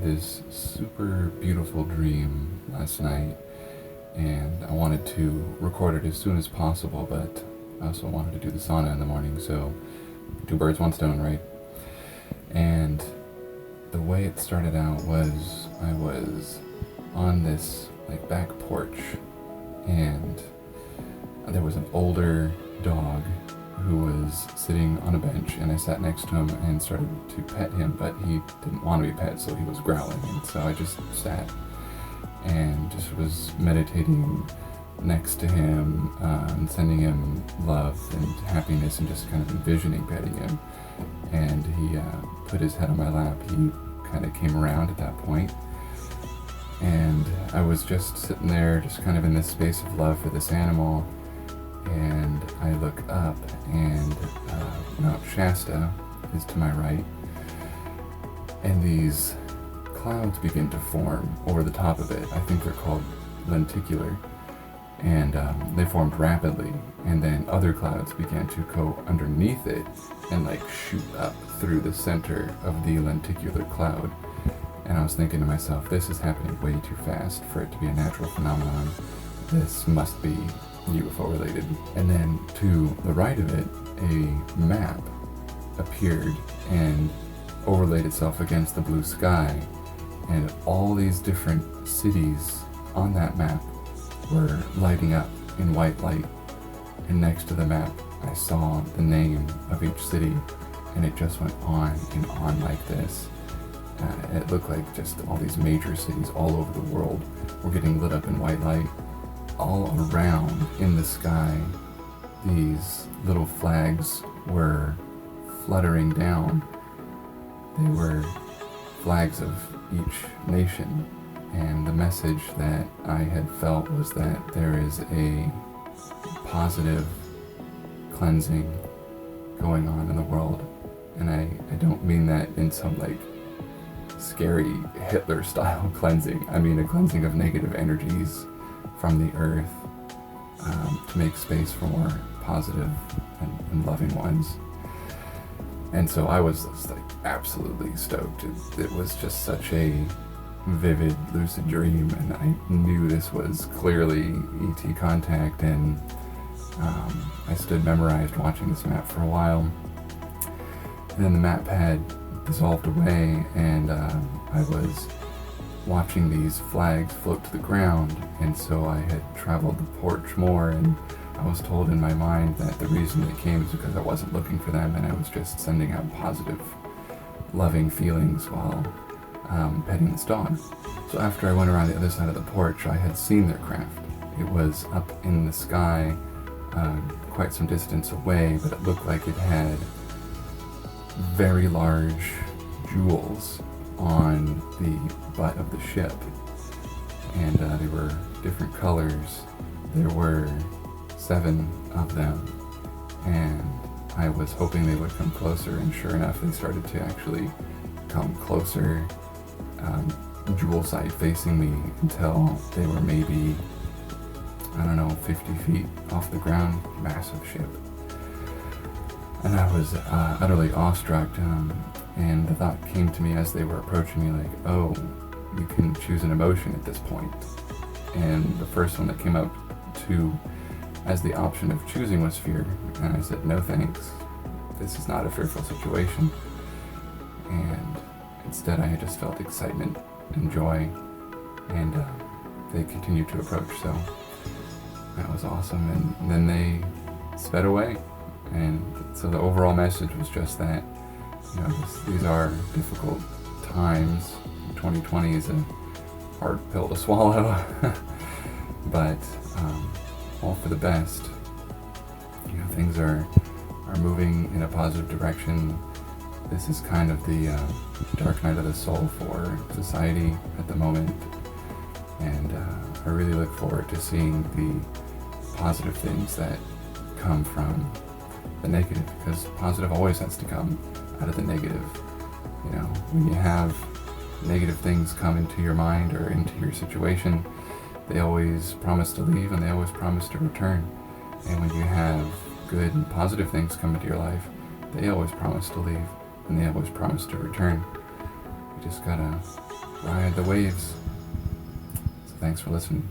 had this super beautiful dream last night, and I wanted to record it as soon as possible, but I also wanted to do the sauna in the morning, so two birds, one stone, right? And the way it started out was I was on this back porch, and there was an older dog who was sitting on a bench, and I sat next to him and started to pet him, but he didn't want to be pet, so he was growling, and so I just sat and just was meditating next to him, and sending him love and happiness, and just kind of envisioning petting him. And he put his head on my lap. He kind of came around at that point, and I was just sitting there, just kind of in this space of love for this animal. And I look up, and Mount Shasta is to my right, and these clouds begin to form over the top of it. I think they're called lenticular, and they formed rapidly, and then other clouds began to go underneath it and shoot up through the center of the lenticular cloud. And I was thinking to myself, this is happening way too fast for it to be a natural phenomenon. This must be UFO related. And then to the right of it, a map appeared and overlaid itself against the blue sky, and all these different cities on that map were lighting up in white light. And next to the map, I saw the name of each city, and it just went on and on like this. It looked like just all these major cities all over the world were getting lit up in white light. All around in the sky, these little flags were fluttering down. They were flags of each nation, and the message that I had felt was that there is a positive cleansing going on in the world. And I don't mean that in some scary Hitler style cleansing. I mean a cleansing of negative energies from the earth, to make space for more positive and loving ones. And so I was just absolutely stoked. It was just such a vivid, lucid dream, and I knew this was clearly ET contact, and I stood memorized watching this map for a while. And then the map had dissolved away, and I was watching these flags float to the ground, and so I had traveled the porch more, and I was told in my mind that the reason they came is because I wasn't looking for them, and I was just sending out positive, loving feelings while petting this dog. So after I went around the other side of the porch, I had seen their craft. It was up in the sky, quite some distance away, but it looked like it had very large jewels on the butt of the ship, and they were different colors. There were 7 of them, and I was hoping they would come closer, and sure enough, they started to actually come closer, jewel side facing me, until they were maybe, 50 feet off the ground. Massive ship. And I was utterly awestruck, and the thought came to me as they were approaching me, oh, you can choose an emotion at this point. And the first one that came up as the option of choosing was fear. And I said, no thanks, this is not a fearful situation. And instead I just felt excitement and joy, and they continued to approach, so that was awesome. And then they sped away. And so the overall message was just that, these are difficult times. 2020 is a hard pill to swallow, but all for the best. Things are moving in a positive direction. This is kind of the dark night of the soul for society at the moment, and I really look forward to seeing the positive things that come from the negative, because positive always has to come out of the negative. When you have negative things come into your mind or into your situation, they always promise to leave, and they always promise to return. And when you have good and positive things come into your life, they always promise to leave, and they always promise to return. You just gotta ride the waves. So thanks for listening.